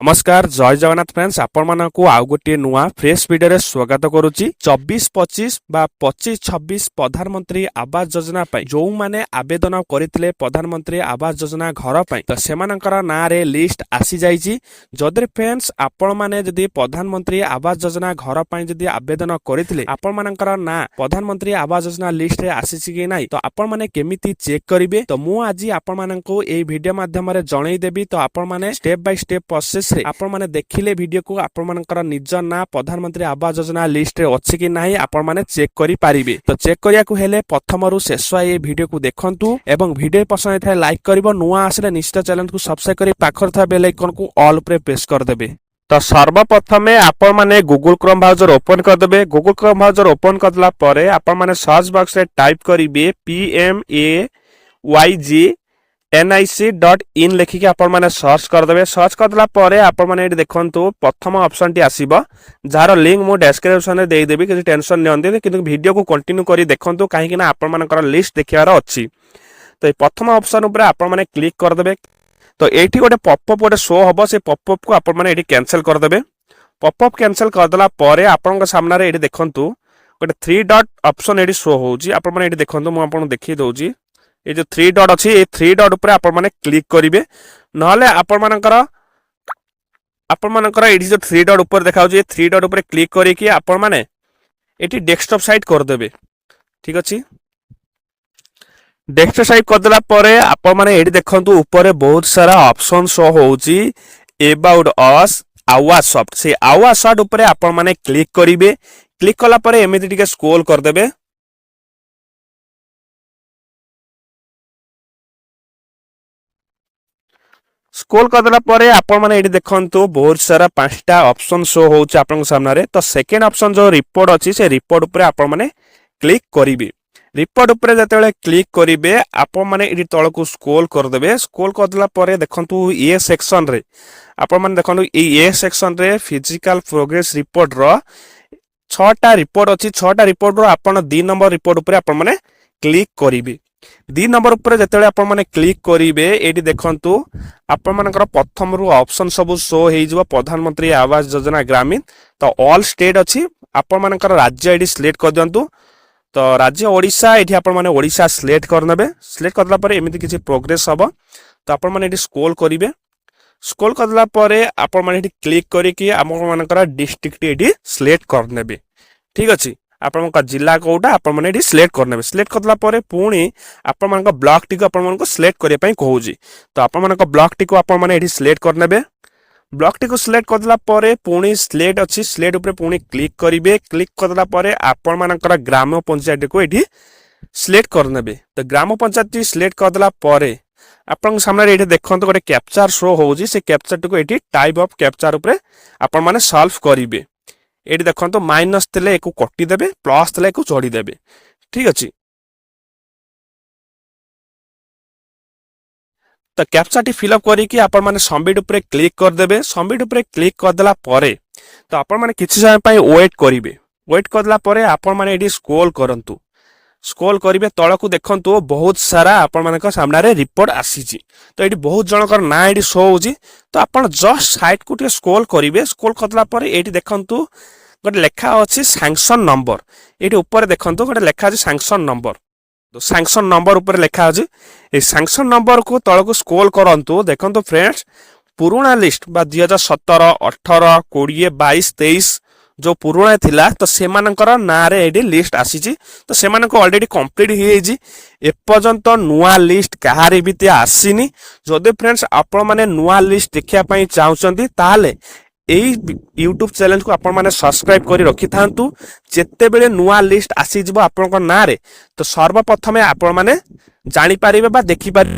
नमस्कार जय जगन्नाथ फ्रेंड्स आपण मानकु आउ गोटे नुआ फ्रेश वीडियो रे स्वागत करूची 24-25 बा 25-26 प्रधानमंत्री आवास योजना पई जो माने आवेदन करथिले प्रधानमंत्री आवास योजना घर पई तो सेमानकर ना रे लिस्ट आसी जाईची जदि फ्रेंड्स आपण माने जदि प्रधानमंत्री आवास योजना घर पई जदि आवेदन करथिले आपण मानकर ना प्रधानमंत्री आवास योजना लिस्ट रे आसीची कि नाही तो आपण माने केमिति चेक करिवे तो मु आज आपण मानकु ए वीडियो माध्यम रे जणै देबी तो आपण माने स्टेप बाय स्टेप प्रोसेस आपण माने देखिले वीडियो को आपण मानकर निज ना प्रधानमंत्री आवास योजना लिस्ट रे अछि कि नाही आपण माने चेक करि पारिबे तो चेक करिया को हेले प्रथमरु शेष ए वीडियो को देखंतु एवं वीडियो पसंद थाए लाइक करिवो नुआ आसले निश्चित चैनल को सब्सक्राइब करि पाखर था बेल आइकन को ऑल पे प्रेस कर देबे। तो सर्वप्रथमे आपण माने गूगल क्रोम ब्राउजर ओपन कर देबे। गूगल क्रोम ब्राउजर ओपन करला परे आपण माने सर्च बॉक्स रे टाइप करिवे PMAYGNIC.in लिखिके आपण माने सर्च कर देबे। सर्च करला परे आपण माने एठी देखंतु प्रथम ऑप्शन टी आसीबो जार लिंक मो डिस्क्रिप्शन रे देई देबी कि टेंशन नियंते किंतु वीडियो को कंटिन्यू करी देखंतु काहे कि ना आपण मानकर लिस्ट देखियार अछि। तो ए प्रथम ऑप्शन ऊपर आपण माने क्लिक कर देबे। तो एठी गोटे पॉपअप गोटे शो हबो से पॉपअप को आपण माने एठी कैंसिल कर देबे। पॉपअप कैंसिल कर देला परे आपण सामने रे एठी देखंतु गोटे 3 डॉट ऑप्शन एठी शो होउची आपण माने एठी देखंतु मु आपण देखि दउची ए जो 3 डॉट अछि ए 3 डॉट ऊपर आपण माने क्लिक करिवे नहले आपण मानकर एठी जो 3 डॉट ऊपर देखाउची ए 3 डॉट ऊपर क्लिक करी कि आपण माने एठी डेस्कटॉप साइट कर देबे। ठीक अछि डेस्कटॉप साइट कर देला परे आपण माने एठी देखंतु ऊपर बहुत सारा ऑप्शन शो होउची अबाउट अस आवास सॉफ्ट से आवास सॉफ्ट ऊपर आपण माने क्लिक करिवे। क्लिक कला परे एमिति टिके स्क्रॉल कर देबे। स्क्रॉल कर देला परे आपण माने एठी देखंतु बहुत सारा पांचटा ऑप्शन शो होउची आपन सामने रे। तो सेकंड ऑप्शन जो रिपोर्ट अछि से रिपोर्ट ऊपर आपण माने क्लिक करिवे। रिपोर्ट ऊपर जतेले क्लिक करिवे आपण माने एठी तळ को स्क्रॉल कर देबे। स्क्रॉल कर देला परे देखंतु ए सेक्शन रे आपण माने देखंतु ए सेक्शन रे फिजिकल प्रोग्रेस रिपोर्ट रो 6टा रिपोर्ट अछि। 6टा रिपोर्ट रो आपण 2 नंबर रिपोर्ट ऊपर आपण माने क्लिक करिवे। 2 नंबर ऊपर जतेले आपण माने क्लिक करिवे एठी देखंतु आपण मानकर प्रथम रु ऑप्शन सब शो हेइ जबो प्रधानमंत्री आवास योजना ग्रामीण। तो ऑल स्टेट अछि आपण मानकर राज्य एठी सिलेक्ट कर दियंतु। तो राज्य ओडिशा एठी आपण माने ओडिशा सिलेक्ट करनेबे। सिलेक्ट करला परे एमिति किछि प्रोग्रेस हबो तो आपण माने एठी स्क्रॉल करिवे। स्क्रॉल करला परे आपण माने एठी क्लिक करी कि आपण मानकर डिस्ट्रिक्ट एठी सिलेक्ट करनेबे। ठीक अछि आपण का जिला कोटा आपण माने एठी सिलेक्ट करनेबे। सिलेक्ट करला परे पुणी आपण मानक ब्लॉक टी को आपण मानको सिलेक्ट करिया पई कहूजी। तो आपण मानक ब्लॉक टी को आपण माने एठी सिलेक्ट करनेबे। ब्लॉक टी को सिलेक्ट करला परे पुणी सिलेक्ट अछि सिलेक्ट ऊपर पुणी क्लिक करिवे। क्लिक करला परे आपण मानकर ग्राम पंचायत को एठी सिलेक्ट करनेबे। तो ग्राम पंचायत सिलेक्ट करला परे आपण सामने एठी देखंतु गोटे कैप्चर शो होउजी से कैप्चर को एठी टाइप ऑफ कैप्चर ऊपर आपण माने सॉल्व करिवे। एठी देखंतु माइनस तले एको कटि देबे प्लस तले एको जोड़ी देबे। ठीक अछि तो कैप्चर टी फिल अप करी कि आपण माने सबमिट ऊपर क्लिक कर देबे। सबमिट ऊपर क्लिक कर देला परे तो आपण माने किछि समय पई वेट करिवे। वेट करला परे आपण माने एठी स्क्रॉल करंतु। स्क्रॉल करिवे तळकु देखंतु बहुत सारा आपण मानक सामने रे रिपोर्ट आसीची। तो एठी बहुत जनकर ना एठी शो होजी। तो आपण जस्ट साइड को टे स्क्रॉल करिवे। स्क्रॉल करला परे एठी देखंतु गोटे लेखा अछि सैंक्शन नंबर। एठी ऊपर देखंतु गोटे लेखा अछि सैंक्शन नंबर। तो सैंक्शन नंबर ऊपर लेखा अछि ए सैंक्शन नंबर को तळकु स्क्रॉल करंतु देखंतु फ्रेंड्स पुराना लिस्ट बा 2017 18 20 22 23 जो पुराना थिला तो सेमानकर ना रे एडी लिस्ट आसीची। तो सेमानको ऑलरेडी कंप्लीट हि हेजी ए पर्यंत नुआ लिस्ट कहारे बिते आसीनी। जदि फ्रेंड्स आपण माने नुआ लिस्ट देखिया पई चाहउचंती ताले एई YouTube चैनल को आपण माने सब्सक्राइब करी रखि थांतु। जेते बेले नुआ लिस्ट आसी जिवो आपनकर ना रे तो सर्वप्रथमे आपण माने जानि पारिबे बा देखि पारिबे